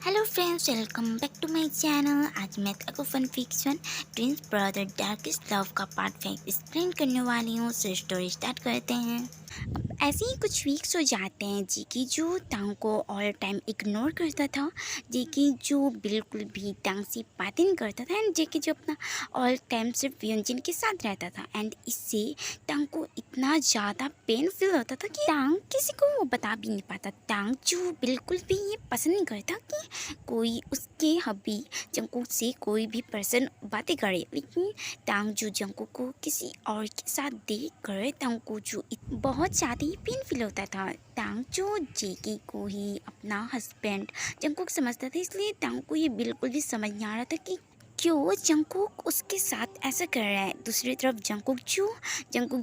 Hello friends, welcome back to my channel. आज मैं आपको fan fiction twins brother darkest love का part 5 explain करने वाली हूँ। सो स्टोरी स्टार्ट करते हैं। अब ऐसे ही कुछ वीक्स हो जाते हैं जी की जो टांग को ऑल टाइम इग्नोर करता था, जी की जो बिल्कुल भी टांग से बातें नहीं करता था, एंड जी की जो अपना ऑल टाइम सिर्फ व्यंजन के साथ रहता था। एंड इससे टांग को इतना ज़्यादा पेन फील होता था कि टांग किसी को वो बता भी नहीं पाता। टांग जो बिल्कुल भी ये पसंद नहीं करता कि कोई उसके हबी जंकुक से कोई भी पर्सन बातें करे, लेकिन टांग जो जंकुक को किसी और के साथ देख कर टांग को जो बहुत ज़्यादा ही पेन फील होता था। टांग जो जेकी को ही अपना हस्बैंड जंकुक समझता था, इसलिए टांग को ये बिल्कुल भी समझ नहीं आ रहा था कि क्यों जंकुक उसके साथ ऐसा कर रहा है। दूसरी तरफ जंकुक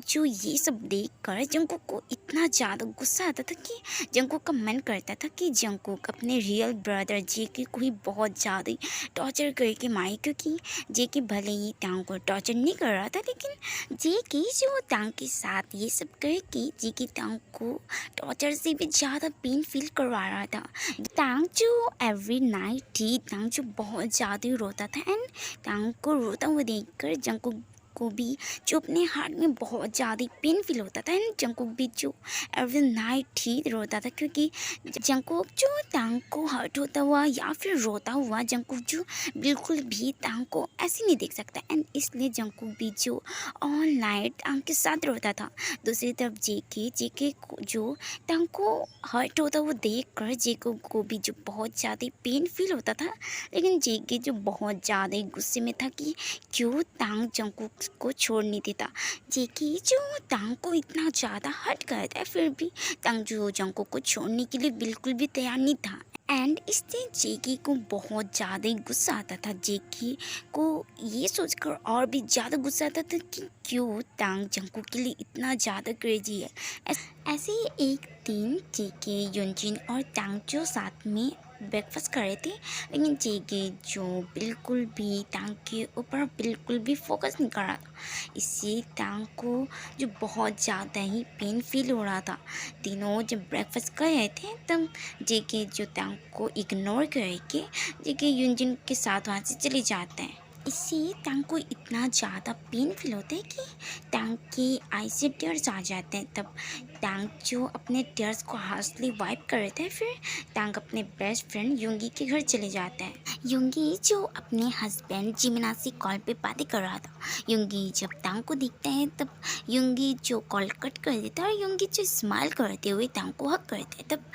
जो ये सब देख कर जंकुक को इतना ज़्यादा गुस्सा आता था कि जंकुक का मन करता था कि जंकुक अपने रियल ब्रदर जेकी को ही बहुत ज़्यादा टॉर्चर करके मारे, क्योंकि जेकी भले ही टांग को टॉर्चर नहीं कर रहा था, लेकिन जेकी जो टांग के साथ ये सब करके जेकी टांग को टॉर्चर से भी ज़्यादा पेन फील करवा रहा था। टांग जो एवरी नाइट थी, टांग जो बहुत ज़्यादा रोता था, एंड टांग को रोता हुआ देखकर जंकुक को भी जो अपने हार्ट में बहुत ज़्यादा पेन फील होता था। एंड जंकुक भी जो एवरी नाइट ही रोता था, क्योंकि जंकुक जो टांग को हर्ट होता हुआ या फिर रोता हुआ जंकुक जो बिल्कुल भी टांग को ऐसे नहीं देख सकता, एंड इसलिए जंकुक भी जो ऑल नाइट टांग के साथ रोता था। दूसरी तरफ जेके को जो टांग को हर्ट होता हुआ देख कर जेको को भी जो बहुत ज़्यादा पेन फील होता था, लेकिन जेके जो बहुत ज़्यादा गुस्से में था कि क्यों टांग जंकुक को छोड़ नहीं देता। जेके जो टांग को इतना ज़्यादा हर्ट करता है, फिर भी टांग जो जंकुक को छोड़ने के लिए बिल्कुल भी तैयार नहीं था। एंड इससे जेकी को बहुत ज़्यादा गुस्सा आता था। जेकी को ये सोचकर और भी ज़्यादा गुस्सा आता था कि क्यों टांग जंकुक के लिए इतना ज़्यादा क्रेजी है। ऐसे ही एक दिन जेके, युनजिन और टांग जो साथ में ब्रेकफास्ट कर रहे थे, लेकिन जेके जो बिल्कुल भी टांग के ऊपर बिल्कुल भी फोकस नहीं कर रहा था। इससे टांग को जो बहुत ज़्यादा ही पेन फील हो रहा था। तीनों जब ब्रेकफास्ट कर रहे थे तब जेके जो टांग को इग्नोर करके जेके युनजिन के साथ वहाँ से चले जाते हैं। इससे टांग को इतना ज़्यादा पेन फील होता है कि टांग की आई से टीयर्स आ जाते हैं। तब टांग जो अपने टीयर्स को हार्शली वाइप कर रहे थे, फिर टांग अपने बेस्ट फ्रेंड युंगी के घर चले जाते हैं। युंगी जो अपने हस्बैंड जिमिना से कॉल पे बातें कर रहा था। युंगी जब टांग को देखता है तब युंगी जो कॉल कट कर देता है और युंगी जो स्माइल करते हुए टांग को हक करते हैं। तब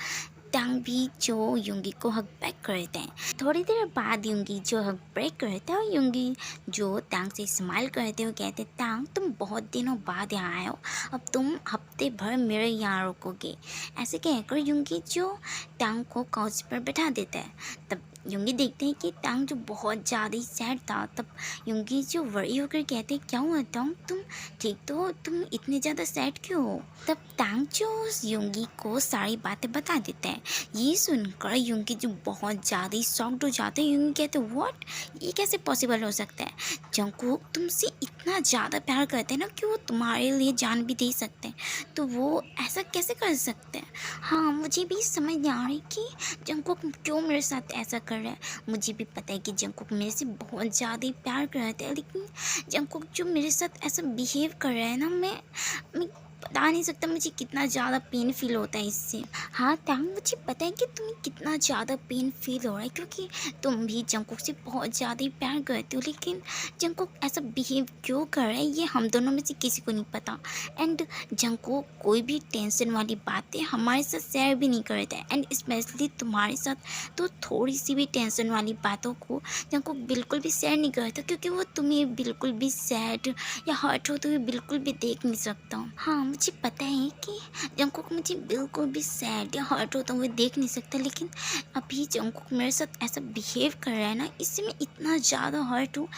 टांग भी जो युंगी को हक बैक करते हैं। थोड़ी देर बाद युंगी जो हक ब्रेक करता है और युंगी जो टांग से स्माइल करते हुए कहते हैं, टांग तुम बहुत दिनों बाद यहाँ आए हो, अब तुम हफ्ते भर मेरे यहाँ रुकोगे। ऐसे कहकर युंगी जो टांग को काउच पर बैठा देता है। तब युंगी देखते हैं कि टांग जो बहुत ज़्यादा ही सैड था। तब युंगी जो वरी होकर कहते हैं, क्या हुआ टांग, तुम ठीक तो हो, तुम इतने ज़्यादा सैड क्यों हो। तब टांग जो युंगी को सारी बातें बता देता है। ये सुनकर युंगी जो बहुत ज़्यादा ही शॉक्ड हो जाते हैं। युंगी कहते हैं, व्हाट, ये कैसे पॉसिबल हो सकता है। जंकुक तुमसे इतना ज़्यादा प्यार करते हैं ना कि वो तुम्हारे लिए जान भी दे सकते हैं, तो वो ऐसा कैसे कर सकते हैं। हाँ, मुझे भी समझ नहीं आ रही कि जंकुक क्यों मेरे साथ ऐसा कर रहा है। मुझे भी पता है कि जंकुक मेरे से बहुत ज़्यादा ही प्यार करते हैं, लेकिन जंकुक जो मेरे साथ ऐसा बिहेव कर रहा है ना, मैं बता नहीं सकता मुझे कितना ज़्यादा पेन फील होता है इससे। हाँ टांग, मुझे पता है कि तुम्हें कितना ज़्यादा पेन फील हो रहा है, क्योंकि तुम भी जंकुक से बहुत ज़्यादा ही प्यार करते हो, लेकिन जंकुक ऐसा बिहेव क्यों कर रहा है ये हम दोनों में से किसी को नहीं पता। एंड जंकुक कोई भी टेंशन वाली बातें हमारे साथ शेयर भी नहीं करता है, एंड स्पेशली तुम्हारे साथ तो थोड़ी सी भी टेंशन वाली बातों को जंकुक बिल्कुल भी शेयर नहीं करता, क्योंकि वो तुम्हें बिल्कुल भी सैड या हर्ट होते हुए बिल्कुल भी देख नहीं सकता। हाँ, मुझे पता है कि जंकुक मुझे बिल्कुल भी सैड या हर्ट होता हुए देख नहीं सकता, लेकिन अभी जंकुक मेरे साथ ऐसा बिहेव कर रहा है ना, इससे मैं इतना ज़्यादा हर्ट हूँ।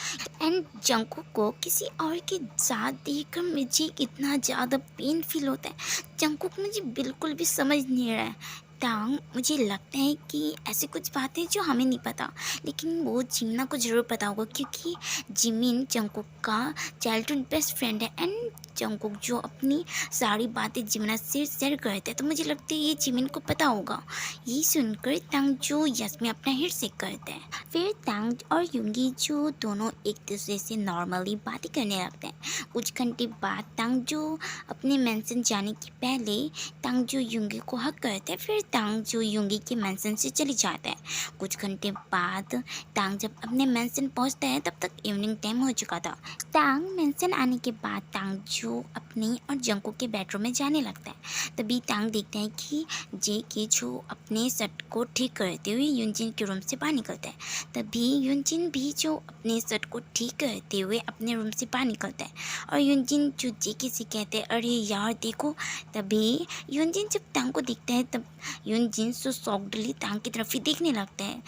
एंड जंकुक को किसी और के साथ देखकर मुझे इतना ज़्यादा पेन फील होता है। जंकुक मुझे बिल्कुल भी समझ नहीं रहा है। टांग, मुझे लगता है कि ऐसी कुछ बातें जो हमें नहीं पता, लेकिन वो जिमिना को ज़रूर पता होगा, क्योंकि जिमिन जंकुक का चाइल्डहुड बेस्ट फ्रेंड है, एंड जंगकुक जो अपनी सारी बातें जिमिन से शेयर करते हैं, तो मुझे लगता है ये जिमिन को पता होगा। ये सुनकर तांगजू यस में अपना हिट से करते हैं। फिर तांग और युंगी जो दोनों एक दूसरे से नॉर्मली बातें करने लगते हैं। कुछ घंटे बाद तांगजू अपने मेंशन जाने के पहले तांगजू युंगी को हक करते हैं। फिर तांगजू युंगी के मेंशन से चली जाता है। कुछ घंटे बाद तांग जब अपने मेंशन पहुंचता है तब तक इवनिंग टाइम हो चुका था। तांग मेंशन आने के बाद तांगजू अपनी और जंगकुक के बेडरूम में जाने लगता है। तभी तांग देखते हैं कि जे जो अपने शर्ट को ठीक करते हुए युनजिन के रूम से बाहर निकलता है। तभी युनजिन भी जो अपने शर्ट को ठीक करते हुए अपने रूम से बाहर निकलता है और युनजिन जो जेके से कहते हैं अरे यार देखो। तभी युनजिन जब तांग को देखता है तब युनजिन सो सॉफ्टली तांग की तरफ ही देखने लगता है।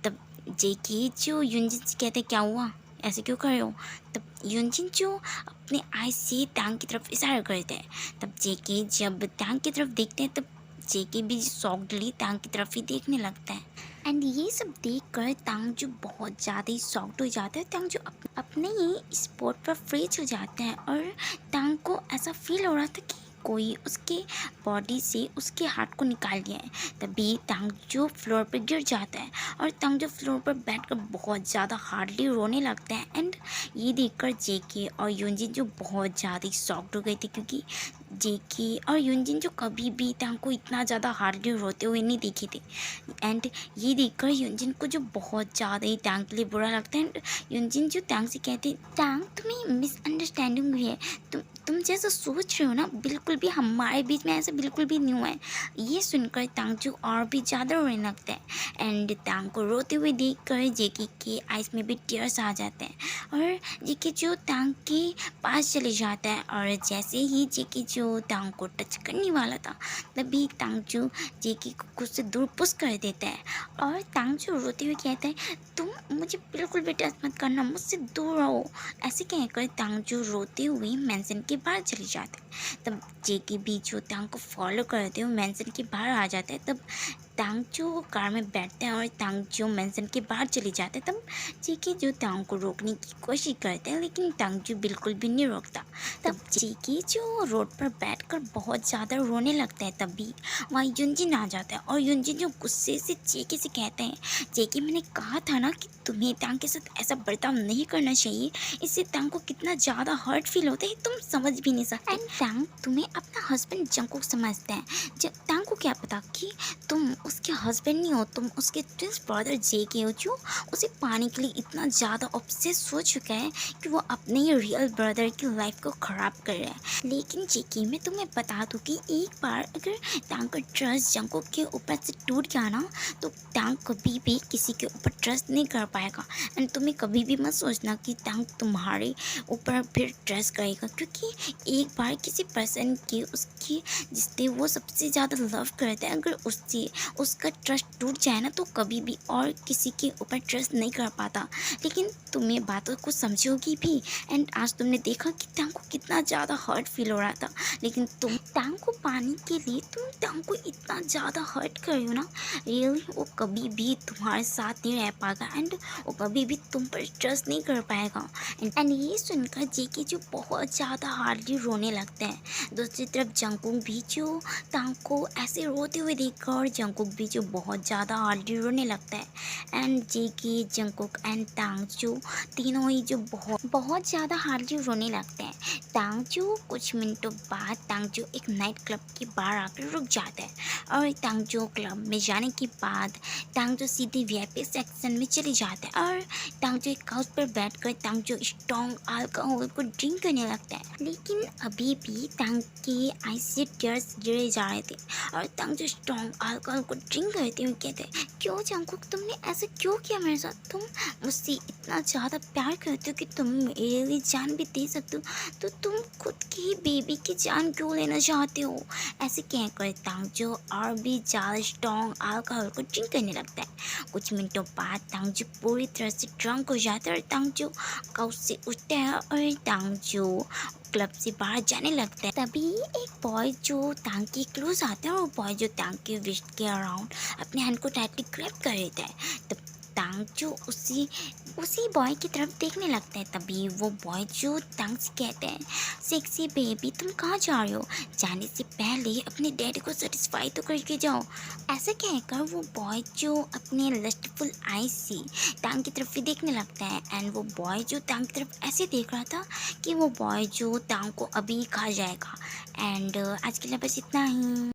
तब जेके जो युनजिन से कहते हैं क्या हुआ, ऐसे क्यों कर रहे हो। तब युनजिन जो अपने आई से तांग की तरफ इशारा करते हैं। तब जेके जब तांग की तरफ देखते हैं तब जेके भी सॉफ्टली तांग की तरफ ही देखने लगता है। एंड ये सब देख कर तांग जो बहुत ज़्यादा ही सॉफ्ट हो जाता है। तांग जो अपने ही स्पॉट पर फ्रीज हो जाता है और तांग को ऐसा फील हो रहा था कि कोई उसके बॉडी से उसके हार्ट को निकाल लिया है। तभी तांग जो फ्लोर पर गिर जाता है और तांग जो फ्लोर पर बैठकर बहुत ज़्यादा हार्डली रोने लगता है। एंड ये देखकर जेके और युनजिन जो बहुत ज़्यादा ही शॉक्ड हो गए थे, क्योंकि जेके और युनजिन जो कभी भी तांग को इतना ज़्यादा हार्डली रोते हुए नहीं देखे थे। एंड ये देखकर युनजिन को जो बहुत ज़्यादा ही तांग के लिए बुरा लगता है। एंड युनजिन जो तांग से कहते तांग तुम्हें मिसअंडरस्टैंडिंग हुई है, तुम जैसा सोच रहे हो ना बिल्कुल भी हमारे बीच में ऐसा बिल्कुल भी नहीं हुआ है। ये सुनकर तांग जो और भी ज़्यादा रोने लगता है। एंड तांग को रोते हुए देखकर जेके के आइस में भी टीयर्स आ जाते हैं और जेके जो तांग के पास चले जाता है। और जैसे ही जेके जो तांग को टच करने वाला था तभी तांग जो जेके को खुद से दूर पुश कर देता है और तांग जो रोते हुए कहता है तुम मुझे बिल्कुल भी टच मत करना, मुझसे दूर रहो। ऐसे कहकर तांग जो रोते हुए मेंशन के बाहर चले जाते हैं। तब जेके भी जो तांग को फॉलो करते हुए मेंशन के बाहर आ जाता है। तब तांग जो कार में बैठते हैं और तांग जो मेंशन के बाहर चले जाते हैं। तब जेके जो तांग को रोकने की कोशिश करते हैं लेकिन तांग जो बिल्कुल भी नहीं रोकता। तब जेके जो रोड पर बैठकर बहुत ज़्यादा रोने लगता है। तभी वहाँ युनजिन आ जाता है और युनजिन जो गुस्से से जेके से कहते हैं जेके मैंने कहा था ना कि तुम्हें तांग के साथ ऐसा बर्ताव नहीं करना चाहिए, इससे तांग को कितना ज़्यादा हर्ट फील होता है तुम समझ भी नहीं सकते। एंड तांग तुम्हें अपना हस्बैंड जंगकुक समझता है, जब तांग को क्या पता कि तुम उसके हस्बैंड नहीं हो, तुम उसके ट्विंस ब्रदर जेके हो जो उसे पाने के लिए इतना ज़्यादा ऑब्सेस हो चुका है कि वो अपने ही रियल ब्रदर की लाइफ को ख़राब कर रहा है। लेकिन जेके मैं तुम्हें बता दूँ कि एक बार अगर तांग का ट्रस्ट जंगकुक के ऊपर से टूट गया ना तो तांग कभी भी किसी के ऊपर ट्रस्ट नहीं कर पाएगा। एंड तुम्हें कभी भी मत सोचना कि तांग तुम्हारे ऊपर फिर ट्रस्ट करेगा, क्योंकि एक बार किसी पर्सन की उसकी जिससे वो सबसे ज़्यादा लव करता है अगर उससे उसका ट्रस्ट टूट जाए ना तो कभी भी और किसी के ऊपर ट्रस्ट नहीं कर पाता। लेकिन तुम्हें बातों को समझोगी भी। एंड आज तुमने देखा कि तांग को कितना ज़्यादा हर्ट फील हो रहा था, लेकिन तुम तांग को पाने के लिए तुम तांग को इतना ज़्यादा हर्ट कर रही हो ना, रियली वो कभी भी तुम्हारे साथ नहीं रह पाएगा एंड वो कभी भी तुम पर ट्रस्ट नहीं कर पाएगा। एंड ये सुनकर जेके जो बहुत ज़्यादा हार्डली रोने लगता है। दूसरी तरफ जंगकुक भी जो तांग को ऐसे रोते हुए देखकर और जंगकुक भी जो बहुत ज़्यादा हार्डली रोने लगता है। एंड जेके जंगकुक एंड तांग जो तीनों ही जो बहुत ज़्यादा हार्डली रोने लगते हैं। तांग जो कुछ मिनटों बाद तांग जो एक नाइट क्लब के बाहर आकर रुक जाता है और तांग जो क्लब में जाने के बाद तांग जो सीधे वीआईपी सेक्शन में चले जाता है और तांग जो एक काउच पर बैठकर तांग जो स्ट्रॉन्ग अल्कोहल को ड्रिंक करने लगता है। लेकिन अभी भी तांग के आई से टीयर्स गिरे जा रहे थे और तांग जो स्ट्रॉन्ग अल्कोहल को ड्रिंक करते हुए कहते हैं क्यों जंगकुक तुमने ऐसा क्यों किया मेरे साथ, तुम मुझसे इतना ज़्यादा प्यार करते हो कि तुम मेरे लिए जान भी दे सकते हो, तो तुम खुद की बेबी की जान क्यों लेना चाहते हो। ऐसे कहकर तांग जो और भी ज़्यादा स्ट्रॉन्ग अल्कोहल को ड्रिंक करने लगता है। कुछ मिनटों बाद तांग जो पूरी तरह से ड्रंक हो जाता है और तांग जो काउच से उठता है और तांग जो क्लब से बाहर जाने लगता है। तभी एक बॉय जो तांग के क्लोज आता है और बॉय जो तांग के रिस्ट के अराउंड अपने हैंड को टाइटली ग्रैब कर लेता है। तब तांग जो उसी उसी बॉय की तरफ देखने लगता है। तभी वो बॉय जो तंग से कहते हैं, सेक्सी बेबी तुम कहाँ जा रहे हो, जाने से पहले अपने डैडी को सेटिस्फाई तो करके जाओ। ऐसा कहकर वो बॉय जो अपने लस्टफुल आईज से टांग की तरफ भी देखने लगता है। एंड वो बॉय जो टांग की तरफ ऐसे देख रहा था कि वो बॉय जो टांग को अभी खा जाएगा। एंड आज के लिए बस इतना ही।